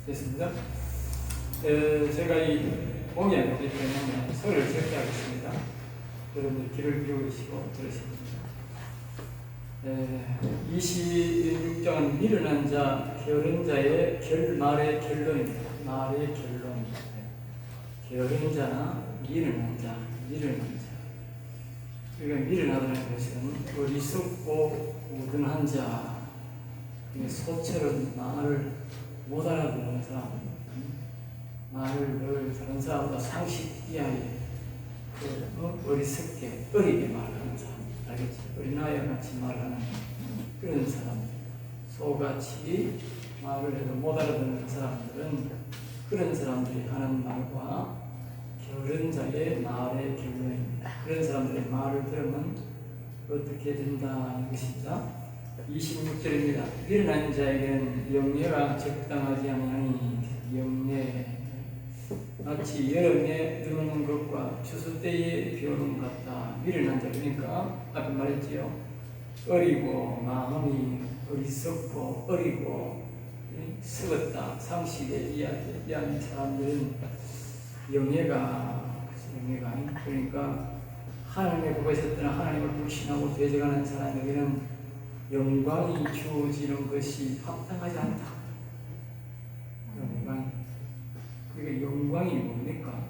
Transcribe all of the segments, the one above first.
됐습니다. 제가 이 공이 안 되기 때문에 소리를 적게 하겠습니다. 여러분들 귀를 기울이시고 들으십니다. 26장은 미련한 자, 게으른 자의 말의 결론입니다. 말의 결론. 게으른 자나 미련한 자. 그러니까 미련하다는 것은 어리석고 우둔한 자, 소처럼 말을 못 알아듣는 사람, 말을 늘 다른 사람보다 상식 이하에 어리석게, 어리게 말하는 사람, 알겠지? 어린아이와 같이 말하는 그런 사람, 소같이 말을 해도 못 알아듣는 사람들은 그런 사람들이 하는 말과 게으른 자의 말의 결론입니다. 그런 사람들의 말을 들으면 어떻게 된다는 것입니다. 26절입니다. 미련한 자에게는 영예가 적당하지 아니하니 영예 마치 여름에 눈 오는 것과 추수 때에 비 오는 것 같다. 미련한 자, 그러니까 앞에 말했지요. 어리고 마음이 어리석고 어리고 썩었다. 상식에 이해한 사람들은 영예가 그러니까 하나님의 법에 있었던 하나님을 불신하고 대적하는 사람에게는 영광이 주어지는 것이 합당하지 않다. 그러니까 영광이 뭡니까?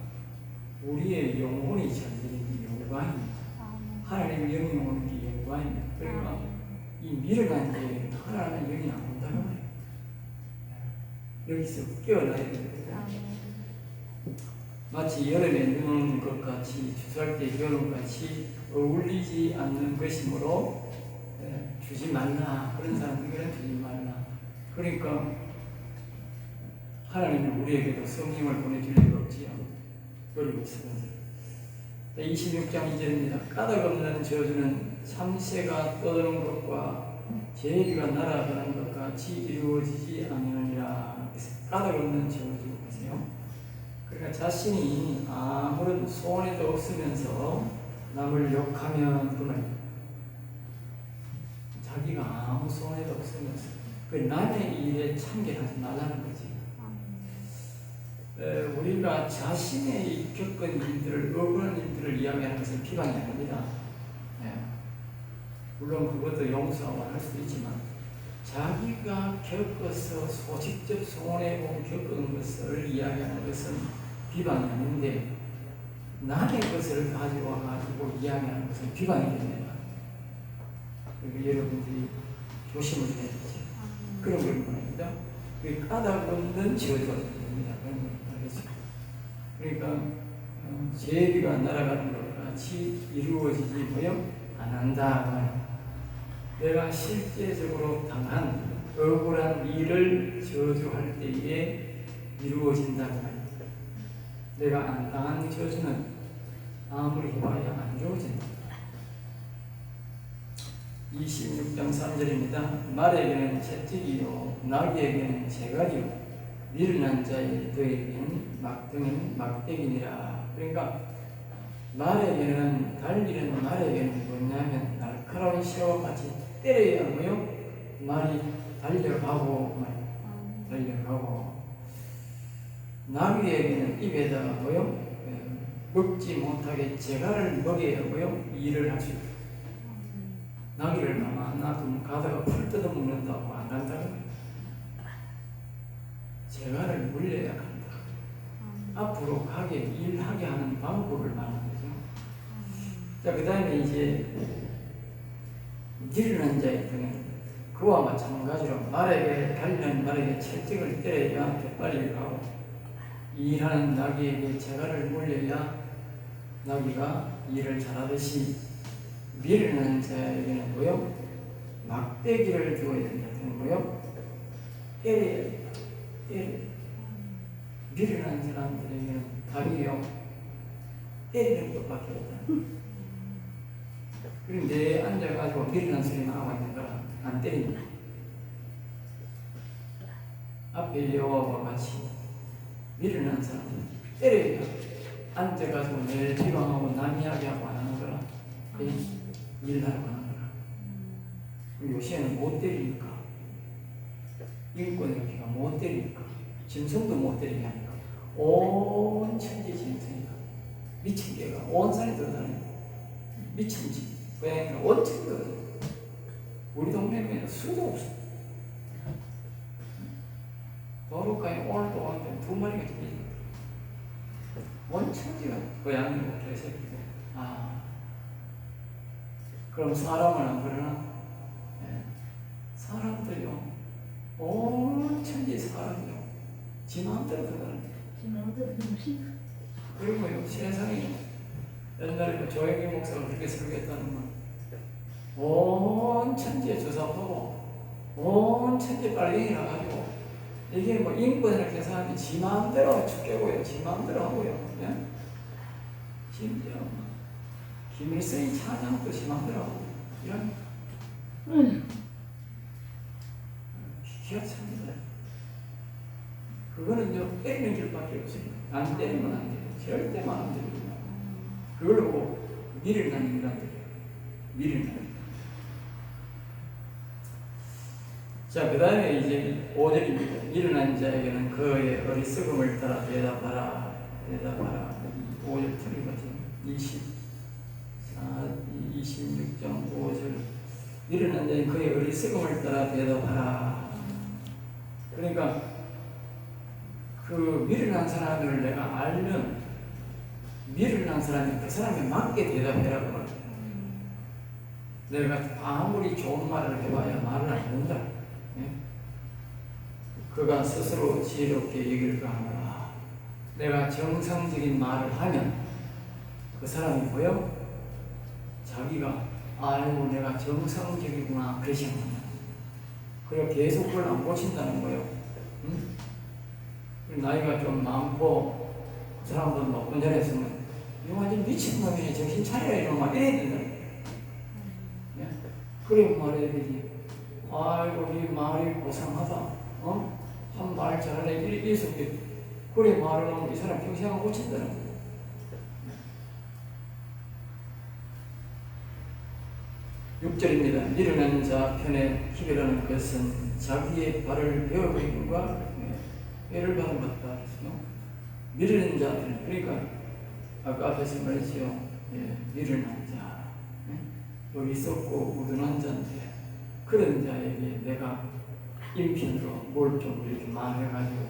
우리의 영혼이 잠기는 영광입니다. 하나님의 영이 오는 게 영광입니다. 그러니까 이 미련한 자에게는 하나님의 영이 안 온다는 거예요. 여기서 깨어나야 됩니다. 마치 여름에 눈 오는 것 같이 추수할 때 비 오는 것 같이 어울리지 않는 것이므로 주지 말라. 그런 사람들에게는 주지 말라. 그러니까 하나님은 우리에게도 성령을 보내줄 리가 없지요. 그리고 있습니다. 26장 2절입니다. 까닭 없는 저주는 참새가 떠드는 것과 제비가 날아가는 것 같이 이루어지지 아니하니라. 까닭 없는 저주 보세요. 그러니까 자신이 아무런 소원에도 없으면서 남을 욕하면 그 말입니다. 자기가 아무 소원에도 없으면서 그 남의 일에 참견하지 말라는 거지. 우리가 자신의 겪은 일들을, 억울한 일들을 이야기하는 것은 비방이 아닙니다. 물론 그것도 용서하고 할 수 있지만 자기가 겪어서 직접 소원해보고 겪은 것을 이야기하는 것은 비방이 아닌데 남의 것을 가지고 이야기하는 것은 비방이 됩니다. 그러니까 여러분들이 조심을 해야 되죠. 그런 걸 말합니다. 그 까닭 없는 저주가 됩니다. 그러니까 제비가 날아가는 것 같이 이루어지지 뭐요? 안 한다. 내가 실제적으로 당한 억울한 일을 저주할 때에 이루어진다는 말입니다. 내가 안 당한 저주는 아무리 해봐야 안 이루어진다. 26장 3절입니다. 말에게는 채찍이요 나귀에게는 재갈이요 미련한 자의 너에게는 막등은 막대기니라. 그러니까 말에게는 달리는 말에게는 뭐냐면 날카로운 시와 같이 때려야 하고요. 말이 달려가고 나귀에게는 입에다가 뭐요? 먹지 못하게 재갈을 먹여야 하고요. 일을 할 수 있다. 나귀를 놔두면 가다가 풀 뜯어 먹는다고 안 간다는 거예요. 재갈을 물려야 간다. 앞으로 일하게 하는 방법을 말하는 거죠. 자, 그 다음에 이제 미련한 자의 등은 그와 마찬가지로 달리는 말에게 채찍을 때려야 빨리 가고 일하는 나귀에게 재갈을 물려야 나귀가 일을 잘하듯이 미련한 자에게는 뭐요? 막대기를 주어야 된다는 뭐요? 때려야 된다. 미련한 사람들에게는 답이요. 때리는 것밖에 없다. 그럼 내 앉아가지고 미련한 소리만 하고 있는 거라 안 때린다. 앞에 여호와와 같이 미련한 사람들은 때려야 앉아가지고 내 비방하고 남 이야기하고 안 하는 거라 일하러 가는 거라. 요새는 못 때리니까 인권이라기가 못 때리니까 짐승도 못 때리게 하니까 온 천지 짐승이다. 미친 개가 온 산에 들어다니는 미친 집 고양이가 온 천지 들어다니는 우리 동네에는 수도 없어. 도로가에 오늘도 오는데 2마리가 집이 온 천지가 고양이고 개새끼고. 그럼 사람은 안 그러나? 예. 사람들요 온 천지 사람이요 지 마음대로 들어가는 그리고요 세상에 옛날에 그 조영기 목사가 그렇게 설교했다는 건 온 천지에 조사하고 온 천지 빨갱이 나가지고 이게 뭐 인권을 계산하면 지 마음대로 죽겠고요 지 마음대로 하고요. 예? 심지어 김일성이 찬양도 지 마음대로 하고 이런 기하차입니다. 그거는요 때리는 길밖에 없습니다. 안 때리면 안 돼요. 절대만 안 됩니다. 그걸 보고 미련한 인간들이에요. 미련한. 자, 그 다음에 이제 5절입니다. 미련한 자에게는 그의 어리석음을 따라 대답하라. 5절 틀린 것 같아요. 26장 5절. 미련한 자는 그의 어리석음을 따라 대답하라. 그러니까 그 미련한 사람을 내가 알면 미련한 사람이 그 사람에 맞게 대답해라고 말해요. 내가 아무리 좋은 말을 해봐야 말을 안 된다. 예? 그가 스스로 지혜롭게 얘기를 하느라 내가 정상적인 말을 하면 그 사람이 보여? 자기가 아이고 내가 정상적이구나 그러시 합니다. 그리고 계속 그걸 안 고친다는 거예요. 응? 나이가 좀 많고 그 사람도 막 운전했으면 이거 완전 미친놈이네 정신 차려라 이러면 이래야 된다. 예? 그래 말해야 되지. 아이고 이 말이 고상하다. 어? 한 말 잘하네 이래서 그래 말을 하면 이 사람 평생 안 고친다는 거예요. 6절입니다. 미련한 자 편에 기별하는 것은 자기의 발을 베어버림과 해를 받은 것다. 미련한 자 편에 그러니까 아까 앞에서 말했지요. 미련한 자 여기 있었고 우둔한 자인데 그런 자에게 내가 인편으로 뭘 좀 이렇게 말해가지고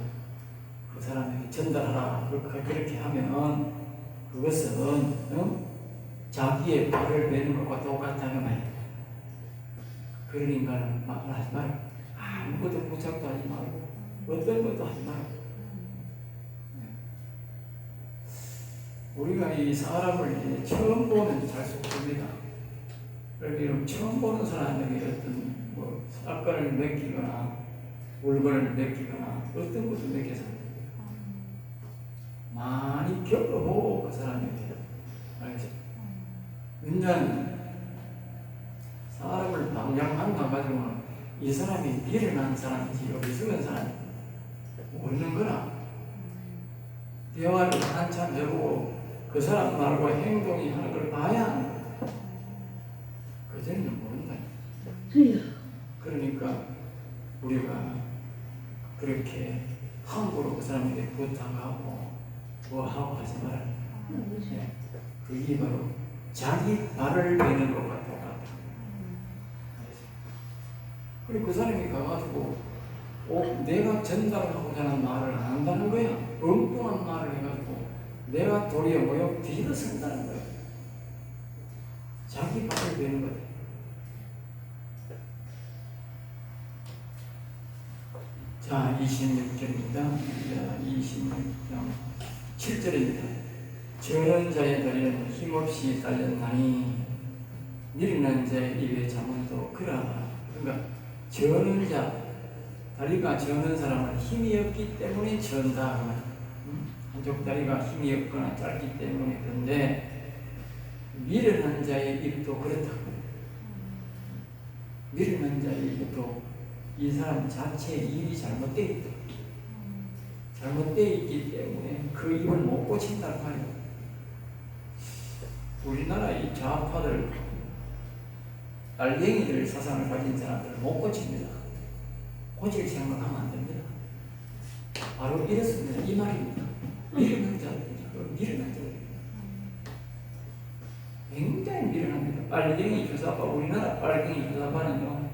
그 사람에게 전달하라 그렇게 하면 그것은 자기의 발을 베는 것과 똑같다는 말이에요. 그런 인간은 말하지 말고 아무것도 부착도 하지 말고 어떤 것도 하지 말고 우리가 이 사람을 처음 보면 잘 속습니다. 그러니까 처음 보는 사람에게 어떤 뭐 사건을 맡기거나 물건을 맡기거나 어떤 것도 맡겨서 많이 겪어보고 그 사람에게 알겠습니다. 왜냐하면 사람을 당장 만나가지고는 이 사람이 미련한 사람인지 어리석은 사람인지 모르는 거라. 대화를 한참 해보고 그 사람 말과 행동이 하는 걸 봐야 하는 거야. 그전에는 모른다. 그러니까 우리가 그렇게 함부로 그 사람에게 부탁하고 뭐 하고 하지 말아야 돼. 그게 바로 자기 발을 베는 것과 똑같다. 그리고 그 사람이 가가지고 내가 전달하고자 하는 말을 안 한다는 거야. 엉뚱한 말을 해가지고 내가 도리어 뭐요? 뒤집어 쓴다는 거야. 자기 발을 베는 거다. 자, 26절입니다. 26장 7절입니다. 저런 자의 다리는 힘없이 달렸나니 미련한 자의 입에 잠언도 그러하다. 그러니까 저는 자, 다리가 저는 사람은 힘이 없기 때문에 전다. 한쪽 다리가 힘이 없거나 짧기 때문에 그런데 미련한 자의 입도 그렇다고. 미련한 자의 입도 이 사람 자체의 입이 잘못되어 있다. 잘못되어 있기 때문에 그 입을 못 고친다는 말이에요. 우리나라 이 좌파들 알갱이들 사상을 가진 사람들을 못 고칩니다. 고칠 생각하면 안 됩니다. 바로 이렇습니다. 이 말입니다. 미련한 자들, 미련한 자들. 굉장히 미련합니다. 빨갱이 교사파, 우리나라 빨갱이 교사파는요,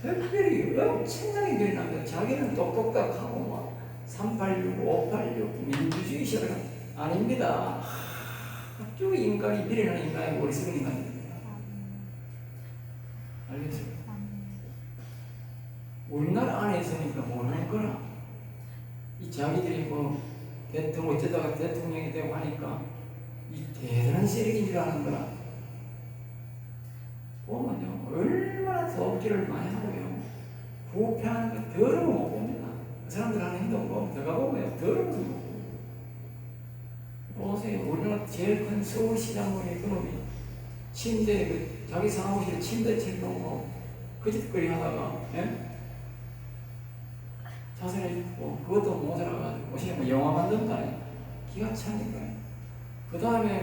특별히 엄청나게 미련합니다. 자기는 똑똑똑하고 뭐 386, 586 민주주의 시대가 아닙니다. 아주 인간이 미련한 인간이 어리석은 인간입니다. 알겠어요? 우리나라 안에 있으니까 뭐할 거라. 이 자기들이 뭐 대통령 어쩌다가 대통령이 되고 하니까 이 대단한 세력인 줄 아는 거라. 보면요, 얼마나 덕질을 많이 하고요. 부패하는 거 더러워 못 봅니다. 그 사람들 하는 행동 보면 들어가 보면 더러워 못 봅니다. 보세요. 우리나라 제일 큰 서울시장의 그놈이 침대, 자기 사무실 침대 칠놓고 그 짓거리 하다가, 예? 자살해 죽고, 그것도 못 살아가지고, 뭐 영화 만든다니. 기가 차니까요. 그 다음에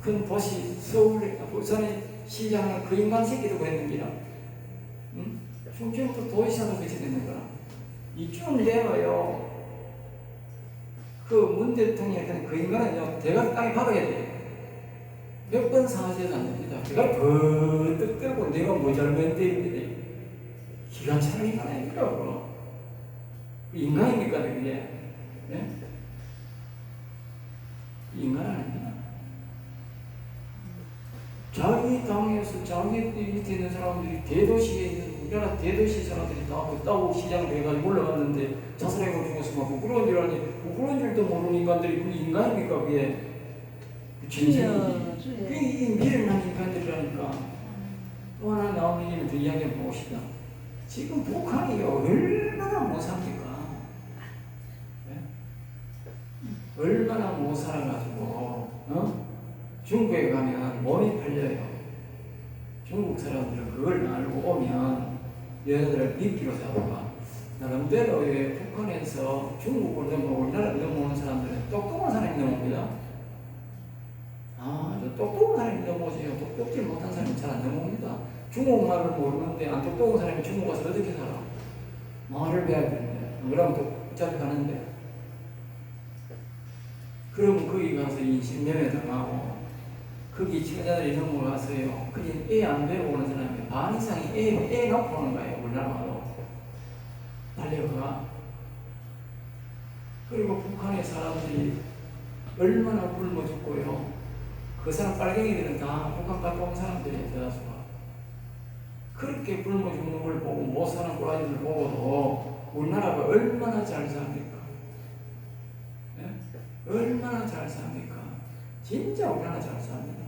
큰 도시, 서울, 부산의 시장은 그 인간 새끼도 그랬는 기라. 응? 충청도 도시사도 그렇게 되는 거라. 이쯤 되어요. 그 문 대통령이 그 인간은요, 대가리 땅에 박아야 돼. 몇 번 사죄도 안 됩니다. 대가리 번뜩 뜨고 내가 뭐 잘못했는데 기가 차는 인간 아닙니까? 인간입니까, 그게? 네? 인간 아닙니다. 자기 당에서 자기 밑에 있는 사람들이 대도시에 있는 우리나라 대도시 사람들이 다 따고 시장을 해가지고 올라갔는데 자살해고 죽었으면 부끄러운 줄 아니 부끄러운 줄도 모르는 인간들이 그게 인간입니까 그게? 진정이지. 그게 미련한 인간들이라니까. 또 하나 나오는 얘기는 더 이야기해 봅시다. 지금 북한이 얼마나 못 삽니까? 네? 얼마나 못 살아가지고 중국에 가면 몸이 팔려요. 중국 사람들은 그걸 알고 오면 여자들을 미끼로 잡아가. 나름대로 북한에서 중국을 넘어오고 우리나라를 넘어오는 사람들은 똑똑한 사람이 넘어옵니다. 아주 똑똑한 사람이 넘어오세요. 똑똑지 못한 사람이 잘 안 넘어옵니다. 중국말을 모르는데 안 똑똑한 사람이 중국 가서 어떻게 살아? 말을 배워야 되는데 안 그러면 또 어차피 가는데. 그러면 거기 가서 인신매매 당하고 거기 처자들이 넘어가서요. 그게 애 안 배우고 오는 사람이 반 이상이 애 낳고 오는 거예요. 우리나라로 달려가. 그리고 북한의 사람들이 얼마나 굶어 죽고요. 그 사람 빨갱이들은 다 북한 갔다 온 사람들이에요. 대다수가. 그렇게 굶어 죽는 걸 보고 못 사는 꼬라지를 보고도 우리나라가 얼마나 잘 삽니까? 네? 얼마나 잘 삽니까? 진짜 우리나라 잘 삽니다.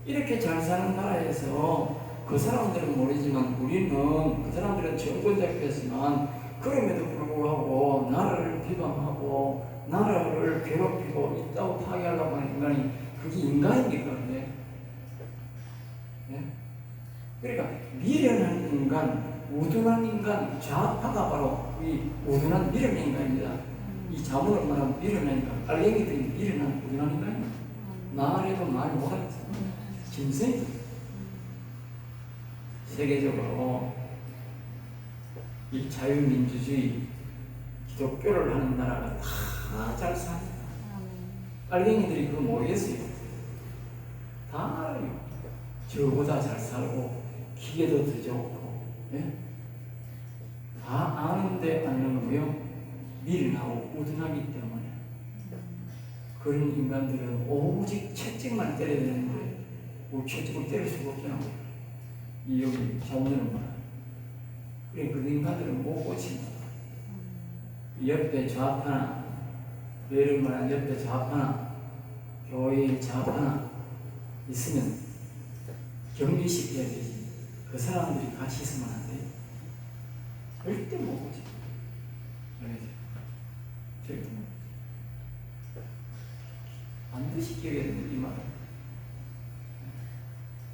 이렇게 잘 사는 나라에서 그 사람들은 모르지만 우리는 그 사람들은 정권 잡혔지만 그럼에도 불구하고 나라를 비방하고 나라를 괴롭히고 있다고 파괴하려고 하는 인간이 그게 인간입니까? 그게? 네? 그러니까 미련한 인간, 우둔한 인간, 좌파가 바로 이 우둔한 미련한 인간입니다. 이 자문을 말하면 미련한 인간, 빨갱이들이 미련한 우둔한 인간입니다. 말해도 말 못하겠어요. 짐승이 세계적으로 이 자유민주주의 기독교를 하는 나라가 다 잘 삽니다. 빨갱이들이 그거 모르겠어요. 다 알아요. 저보다 잘 살고 기계도 더 좋고 예? 다 아는데 안 넘으며 미련하고 우둔하기 때문에 그런 인간들은 오직 채찍만 때려야 되는데 채찍을 때릴 수가 없잖아. 이 여기 자문을 말하. 그래 그 인간들은 못 고친다. 옆에 좌파나 예를 말하면 옆에 좌파나 교회의 좌파나 있으면 격리시켜야 되지. 그 사람들이 같이 있으면 안 돼. 절대 못 고쳐. 알겠지? 절대 못 고쳐. 반드시 기억해야 되는 이 말은.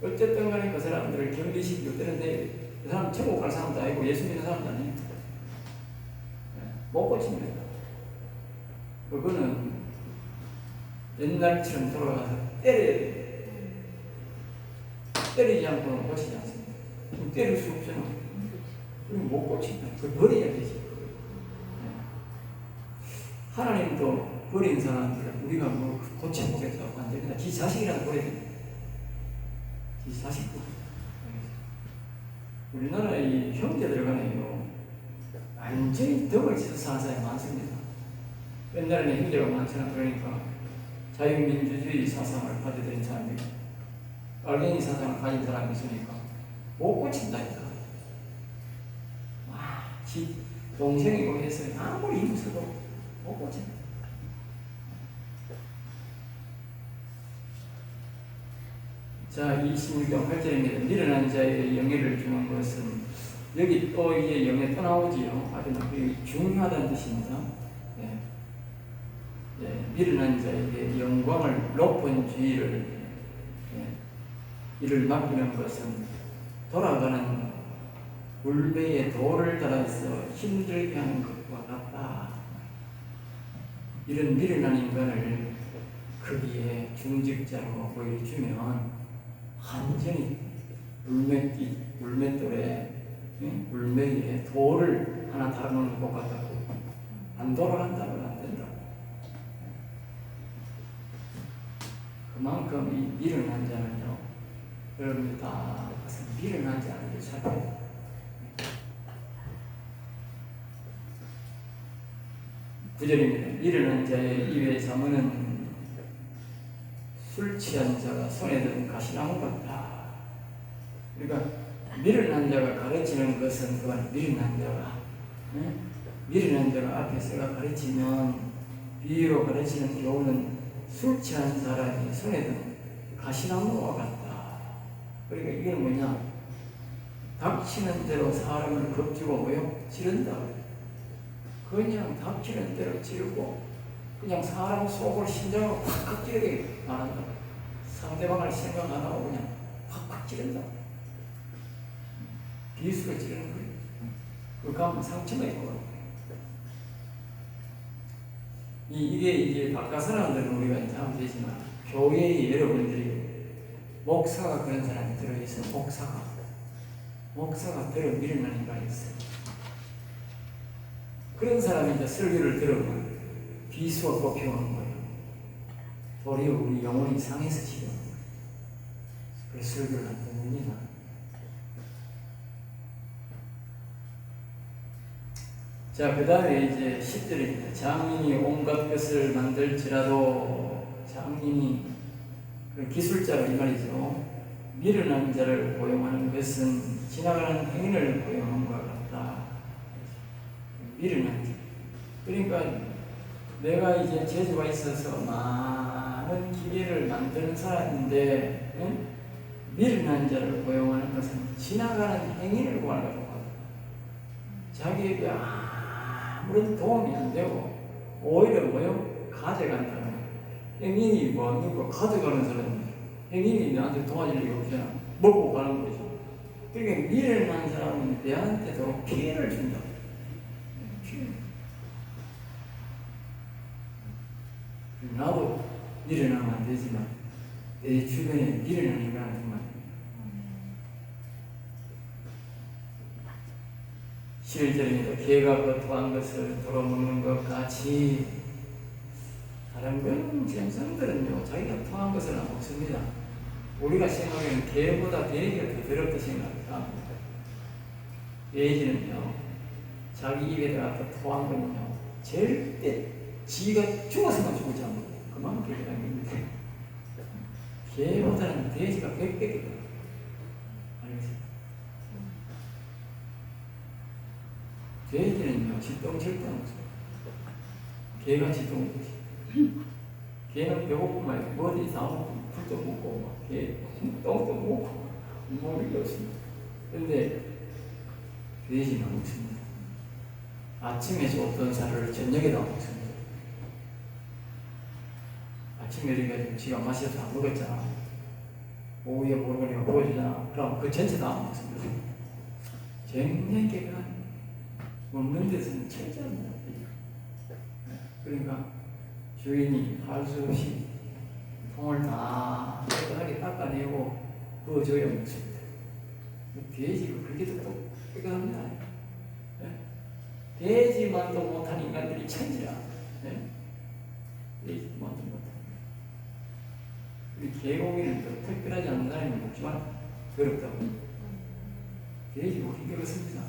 어쨌든 간에 그 사람들을 격리시키고 때는데 그 사람 천국 갈 사람도 아니고 예수 믿는 사람도 아니에요. 못 고칩니다. 그거는 옛날처럼 돌아가서 때려야 돼. 때리지 않고는 고치지 않습니다. 때릴 수 없잖아. 그럼 못 고친다. 그걸 버려야 되지. 버린 사람들을 우리가 뭐 고쳐보겠다고 안 됩니다. 지 자식이라도 버려야 됩니다. 지 자식도. 우리나라의 형제들 간에요, 완전히 덕을 지어서 사는 사람이 많습니다. 옛날에는 형제가 많잖아. 그러니까 자유민주주의 사상을 가져들인 사람들이, 빨갱이 사상을 가진 사람이 있으니까 못 고친다 했다. 와, 지 동생이고 해서 아무리 힘써도 못 고친다. 자, 26장 8절입니다. 미련한 자에게 영예를 주는 것은, 여기 또 이게 영예 또 나오지요. 아주 중요하다는 뜻입니다. 네. 네. 미련한 자에게 영광을, 높은 지위를, 네. 이를 맡기는 것은 돌아가는 물배에 돌을 달아서 힘들게 하는 것과 같다. 이런 미련한 인간을 거기에 중직자로 보여주면 완전히 물맷돌에, 물매에 돌을 하나 달아놓는 것 같다고. 안 돌아간다고는 안 된다고. 그만큼 이 미련한 자는요, 여러분들 다 미련하지 않은 게 살펴요. 구절입니다. 미련한 자의 입에 잠언은 술 취한 자가 손에 든 가시나무 같다. 그러니까 미련한 자가 가르치는 것은, 그건 미련한 자가, 미련한 자가 앞에서가 가르치면, 비유로 가르치는 교훈은 술 취한 사람이 손에 든 가시나무와 같다. 그러니까 이게 뭐냐, 닥치는 대로 사람을 겁주고 뭐요? 지른다. 그냥 닥치는 대로 지르고, 그냥 사람 속을, 심장을 확확 찌르게 말한다. 상대방을 생각 안 하고 그냥 확확 찌른다. 비수로 찌르는 거예요. 그 가면 상처가 있고. 이게 이제 바깥 사람들은 우리가 이제 하면 되지만, 교회에 여러분들이 목사가 그런 사람이 들어있어. 목사가 들어 미련한 인간이 있어요. 그런 사람이 이제 설교를 들으면 비수가 뽑혀오는 거예요. 도리어 우리 영혼이 상해서 지금 그래서 설교를 안 듣느니라. 자, 그 다음에 이제 10절입니다. 장인이 온갖 것을 만들지라도, 장인이 기술자가 이 말이죠. 미련한 자를 고용하는 것은 지나가는 행인을 고용한 것 같다. 미련한 자. 그러니까 내가 이제 재주가 있어서 많은 기계를 만드는 사람인데, 미련한 자를 고용하는 것은 지나가는 행인을 구하는 것 같다. 자기에게 아무런 도움이 안 되고 오히려 뭐요? 가져간다는 거예요. 행인이 뭐 누가 가져가는 사람이, 행인이 나한테 도와줄 리가 없잖아. 먹고 가는 거죠. 그러니까 미련한 사람은 내한테도 피해를 준다. 피해. 나도 미련하면 안 되지만 내 주변에 미련한 인간은 정말 11절입니다. 개가 거토한 것을 돌아먹는 것 같이, 다른 건 짐승들은요 자기가 토한 것을 안 먹습니다. 우리가 생각하기에는 개보다 돼지가 더 더럽다 생각합니다. 돼지는요 자기 입에 들어갔다 토한 거는요 절대 지가 죽어서만 죽지 않고 그만큼 개라는 겁니다. 개보다는 돼지가 100배가 더. 알겠습니다. 돼지는요 지똥 절대 안 먹어요. 개가 지똥 먹지. 개는 배고프면 말이야. 뭐든지 다 먹고 풀도 먹고 개 똥도 먹고 먹을 게 없습니다. 그런데 돼지는 먹습니다. 아침에 줬던 살을 저녁에다 먹습니다. 아침에 이렇게 지가 마셔서 안 먹었잖아. 오후에 모르니까 보여주잖아. 그럼 그 전체 다 안 먹습니다. 쟁쟁개가 먹는 데서는 철저합니다. 그러니까 주인이 할 수 없이 통을 다 깨끗하게 닦아내고 부어줘야 먹습니다. 돼지가 그렇게도 또 깨끗합니다. 돼지만도 못한 인간들이 천지라. 돼지 먹는 것. 우리 개고기는 또 특별하지 않은 사람이 먹지만 더럽다고. 돼지고기 그렇습니다.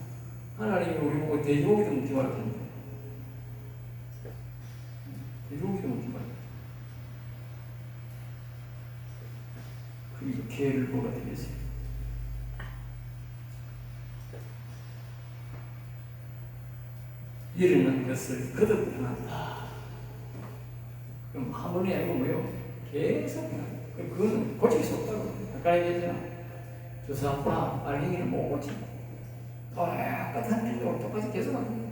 하나님이 우리 보고 돼지고기도 먹지 말라 그러는데 돼지고기도 먹지 말라. 그리고 개를 뭐가 되겠어요? 이르는 것을 거듭 행한다. 그럼 한 번이 아니고 뭐요? 계속 그거는 고칠 수 없다고. 아까 얘기했잖아. 주사파 알갱이는 못 고친다. 똑같은 행동을 똑같이 계속하는 거예요.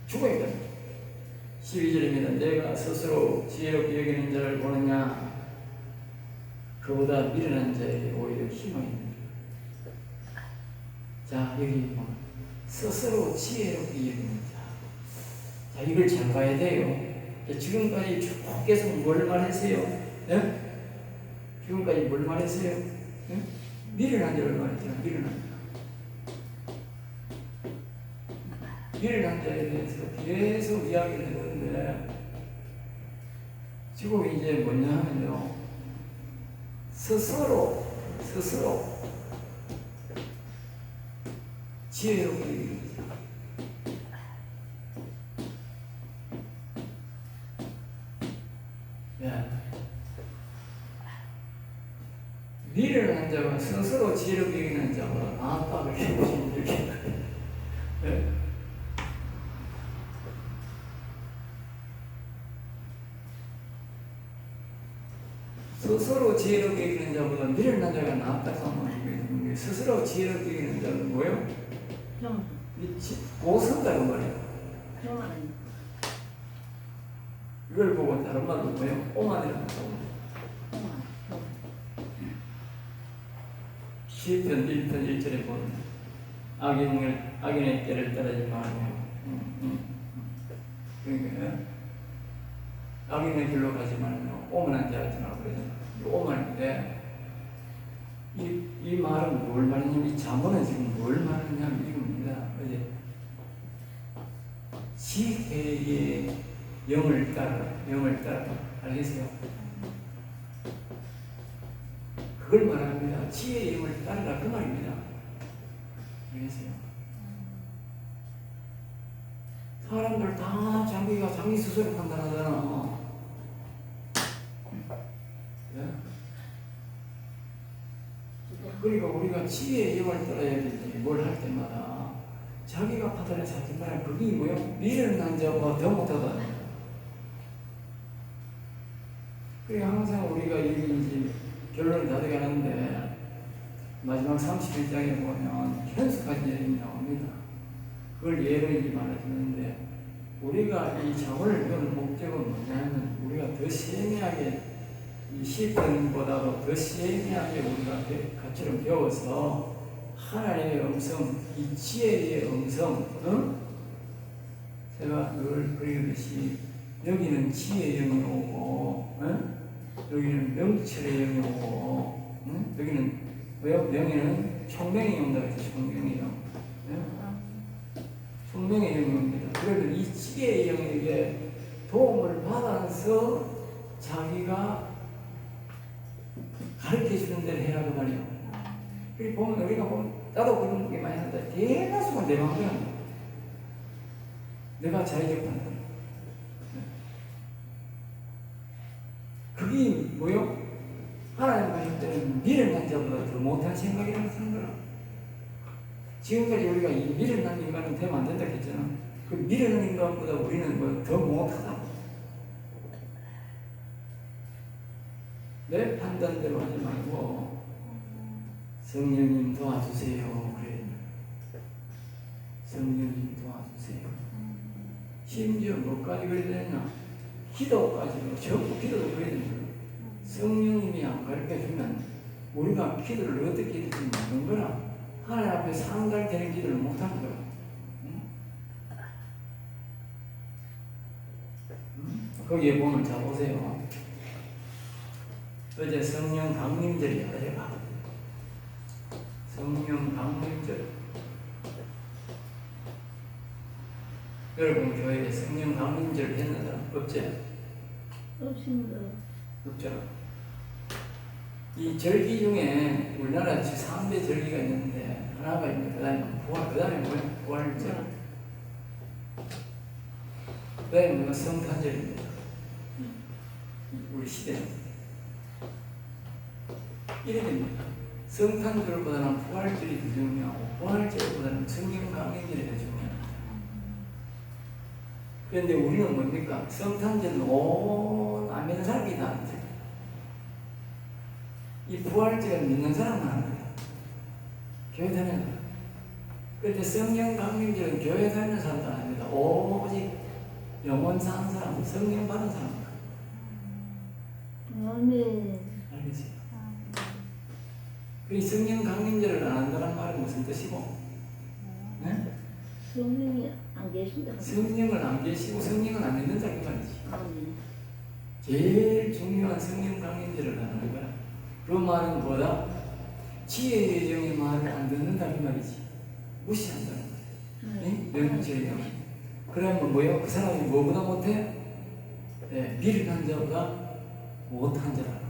죽어야 됩니다. 12절입니다. 내가 스스로 지혜롭게 여기는 자를 보느냐? 그보다 미련한 자에게 오히려 희망이 있는 자. 자, 여기 뭐 스스로 지혜롭게 여기는 자. 자, 이걸 잘 봐야 돼요. 지금까지 쭉 계속 뭘 말했어요? 네? 지금까지 뭘 말했어요? 네? 미련한 자를 말했잖아요. 미련한 자에 대해서 계속 이야기를 했는데 지금 이제 뭐냐 하면요. 스스로 지혜롭게 여기는 자. 미련한 자가 스스로 지혜롭게 여기는 자가 안팎을 해보시면 이렇게 네. 스스로 지혜롭게 여기는 자보다 미련한 자가 낫다고 하면 스스로 지혜롭게 여기는 자는 뭐예요? 고성다고 말이에요. 이걸 보고 다른 말로 뭐예요? 오만이라고 하죠. 시편 1편 1절에 보면 악인의 때를 따르지 말며 그러니까 악인의 길로 가지 말며 오만한 자 하지 말고 그러잖아요. 오만인데 이 말은 뭘 말하냐면 이 잠언은 지금 뭘 말하냐면 이겁니다. 어제 지혜의 영을 따라 알겠어요? 그걸 말합니다. 지혜의 영을 따르라 그 말입니다. 알겠어요? 사람들 다 자기가 자기 스스로 판단하잖아. 네? 그러니까 우리가 지혜의 영을 따라야 되지. 뭘 할 때마다 자기가 판단해서 하지 말아야 그게 뭐요? 미련한 자보다 더 못하다. 그러니까 항상 우리가 이제 결론이 다 돼가는데 마지막 31장에 보면 현수까지 얘기 나옵니다. 그걸 예로 이제 말해주는데 우리가 이 자원을 배우는 목적은 뭐냐면 우리가 더 세밀하게 이 시편보다도 더 세밀하게 우리가 가치를 배워서 하나님의 음성, 이 지혜의 음성, 제가 늘 그리듯이 여기는 지혜의 영이 오고, 여기는 명철의 영이 오고, 여기는 왜요? 영에는 총명이 온다 그랬죠. 총명의 영. 총명의 영이 옵니다. 그래도 이 지혜의 영에게 도움을 받아서 자기가 가르쳐 주는 대로 해라 그 말이에요. 그리고 보면 우리가 보면 나도 그런 게 많이 한다. 대다수가 내 마음대로 한다. 내가 자의적 판단. 그게 뭐요? 하나님 가실 때는 미련한 자보다 더 못한 생각이라고 하는 거라. 지금까지 우리가 이 미련한 인간은 되면 안 된다 했잖아. 그 미련한 인간보다 우리는 뭐 더 못하다. 내 판단대로 하지 말고 성령님 도와주세요. 그래. 성령님 도와주세요. 심지어 뭐까지 그래야 되나? 기도까지도 전부 기도도 그래야 된다. 성령님이 안 가르쳐주면 우리가 기도를 어떻게 해야 될지 모르는 거라. 하나님 앞에 상달되는 기도를 못하는 거야. 거기에 보면 자 보세요. 어제 성령 강림절이야. 어제가 성령 강림절. 여러분 교회에 성령 강림제를 했는 사람 없지? 없습니다. 없잖아. 이 절기 중에 우리나라 3대 절기가 있는데 하나가 있는데 그 다음에 부활, 그 다음에 뭐야? 부활절. 그 다음에 뭐가 성탄절입니다. 우리 시대는 이래 됩니다. 성탄절보다는 부활절이 더 중요하고 부활절보다는 성령 강림절이 더 중요합니다. 그런데 우리는 뭡니까? 성탄절은 온 안 믿는 사람이 다 안 돼요. 이 부활절은 믿는 사람만 하는 거예요. 교회 다니는 사람. 그런데 성령 강림절은 교회 다니는 사람도 안 합니다. 오직 영원 사는 사람, 성령 받은 사람. 아멘. 알겠어요? 그 성령 강림절을 안 한다는 말은 무슨 뜻이고? 네? 성령이 안 계신다. 성령을 안 계시고 성령은 안 믿는다 그 말이지. 아멘. 제일 중요한 성령 강림절을 하는 거야. 그 말은 뭐다? 지혜의 영의 말을 안 듣는다 그 말이지. 무시한다는 거야. 명지의 영. 그러면 뭐요? 그 사람이 뭐보다 못해? 네, 미련한 자보다 못한 자라.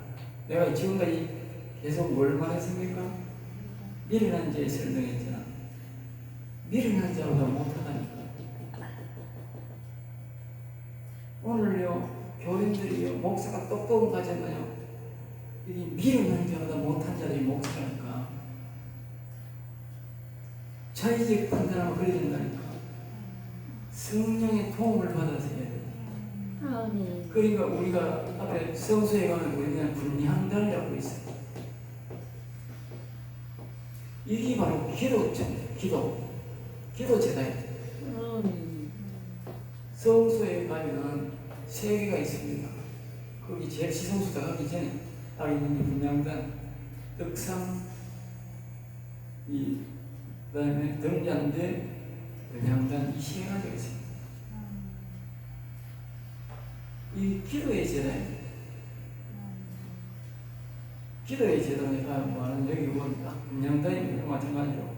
내가 지금까지 계속 뭘 말했습니까? 미련한 자에 설명했잖아. 미련한 자보다 못하다니까. 오늘요, 교인들이요, 목사가 똑똑한 가잖아요. 이게 미련한 자보다 못한 자들이 목사라니까. 자의적 판단하면 그래 된다니까. 성령의 도움을 받아서 해야 돼. 아멘. 그러니까 우리가 앞에 성수에 가면 우리는 분향단이라고 있어요. 이게 바로 기도입니다. 기도 제단이에요. 성수에 가면 세 개가 있습니다. 거기 제일 시성수다 가기 전에 딱 있는 게 분향단, 떡상, 그 다음에 등잔대, 분향단 이 세 가지가 있습니다. 이 기도의 제단입니다. 기도의 제단에 가면 뭐하는 여기 보면 딱 분향단입니다. 마찬가지로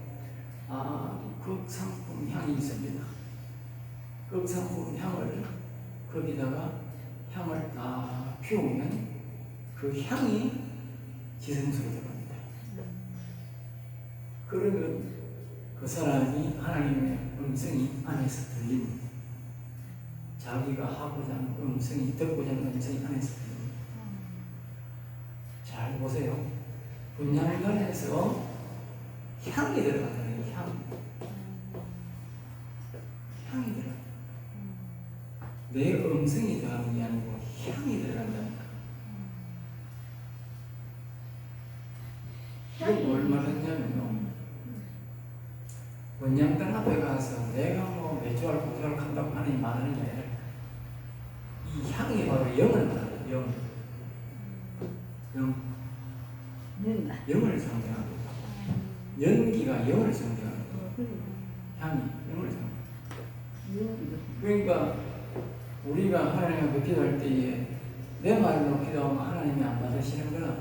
극상품 향이 있습니다. 극상품 향을 거기다가 향을 딱 피우면 그 향이 지성소로 들어갑니다. 그러면 그 사람이 하나님의 음성이 안에서 들립니다. 자기가 하고자 하는 음성이, 듣고자 하는 음성이 안에서 들립니다. 잘 보세요. 분향단에서 향이 들어간다는 거예요. 향이 들어간다. 내 음성이 들어가는 게 아니고 향이 들어간다니까. 이게 뭘 말하냐면요. 분향단 앞에 가서 내가 뭐 매주알 고주알 한다고 하나님 말하는 게 아니라 이 향이 바로 영을 말해요. 영을 상징합니다. 연기가 영을 상징합니다. 향이 영을 상징합니다. 그러니까 우리가 하나님 앞에 기도할 때에 내 말로 기도하면 하나님이 안 받으시는 거라.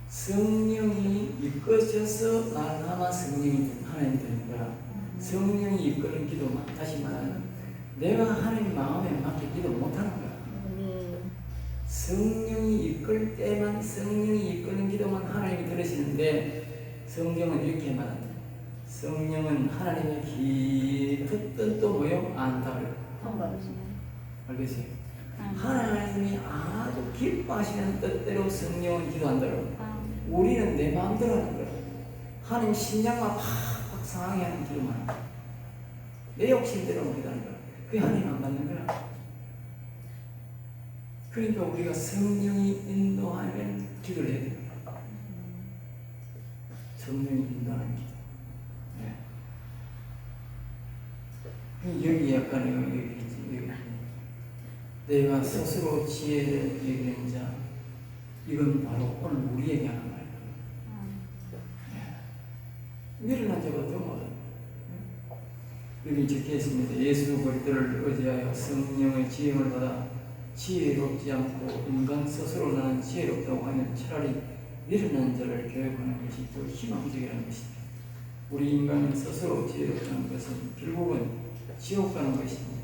성령이 이끄셔서 나나마 성령이 하나님 되는 거라. 성령이 이끄는 기도만, 다시 말하면 내가 하나님 마음에 맞게 기도 못하는 거야. 성령이 이끌 때만, 성령이 이끄는 기도만 하나님이 들으시는데, 성경은 이렇게 말합니다. 성령은 하나님의 깊은 뜻도 뭐요? 안다고요. 알겠어요? 하나님이 아주 기뻐하시는 뜻대로 성령은 기도한다고. 우리는 내 마음대로 하는 거야. 하나님 심장만 팍팍 상하게 하는 기도만 하는 내 욕심대로 기도하는 거야. 그게 하나님 안 받는 거야. 그러니까 우리가 성령이 인도하면 기도를 해야 돼요. 성령이 인도하는 기도. 네. 여기 약간 여기 내가 스스로 지혜를 얘기하는 자, 이건 바로 오늘 우리에게 하는 말이에요. 미련한 자가 더 못해요. 여기 적혀 있습니다. 예수 그리스도를 의지하여 성령의 지혜를 받아 지혜롭지 않고 인간 스스로 나는 지혜롭다고 하면 차라리 미련한 자를 교육하는 것이 더 희망적이라는 것입니다. 우리 인간이 스스로 지혜롭다는 것은 결국은 지옥 가는 것입니다.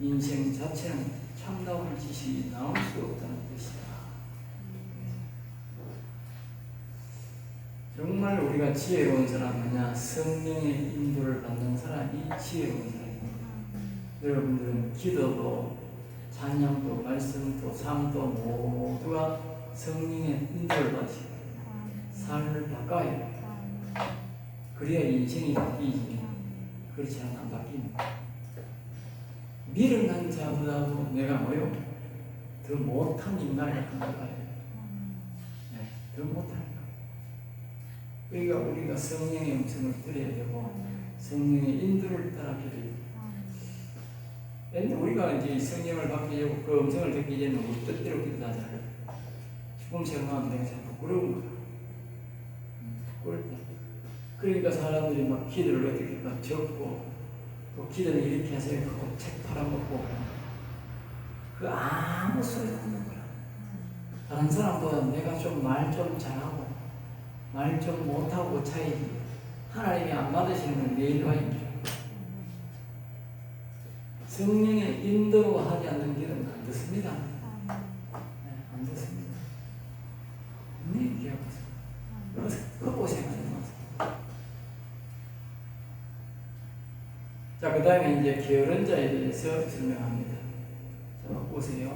인생 자체는 참다운 지식이 나올 수 없다는 것이다. 정말 우리가 지혜로운 사람이냐, 성령의 인도를 받는 사람이 지혜로운 사람입니다. 여러분들은 기도도 찬양도 말씀도 삶도 모두가 성령의 인도를 받으시고 삶을 바꿔야 해요. 그래야 인생이 바뀌지. 그렇지 않으면 안 바뀝니다. 미련한 자보다도 내가 뭐요? 더 못한 인간이 하는 거예요. 네, 더 못하니까. 그러니까 우리가 성령의 음성을 들어야 되고 성령의 인도를 따라가야 돼요. 우리가 이제 성령을 받게 되고 그 음성을 듣기 전에 우리 뜻대로 기도하잖아요. 죽음 생각하면 내가 참 부끄러운 거야. 부끄러울 때. 그러니까 사람들이 막 기도를 어떻게 막 적고 또 기도를 이렇게 하세요. 그거 책 팔아먹고 그 아무 소리도 없는 거야. 다른 사람보다 내가 좀 말 좀 잘하고 말 좀 못하고 차이지 하나님이 안 받으시는 건 내 일화입니다. 성령의 인도로 하지 않는 길은 안 듣습니다. 네, 안 듣습니다. 네, 얘기하고 있습니다. 그 고생하지 마세요. 자, 그 다음에 이제 게으른 자에 대해서 설명합니다. 자, 보세요.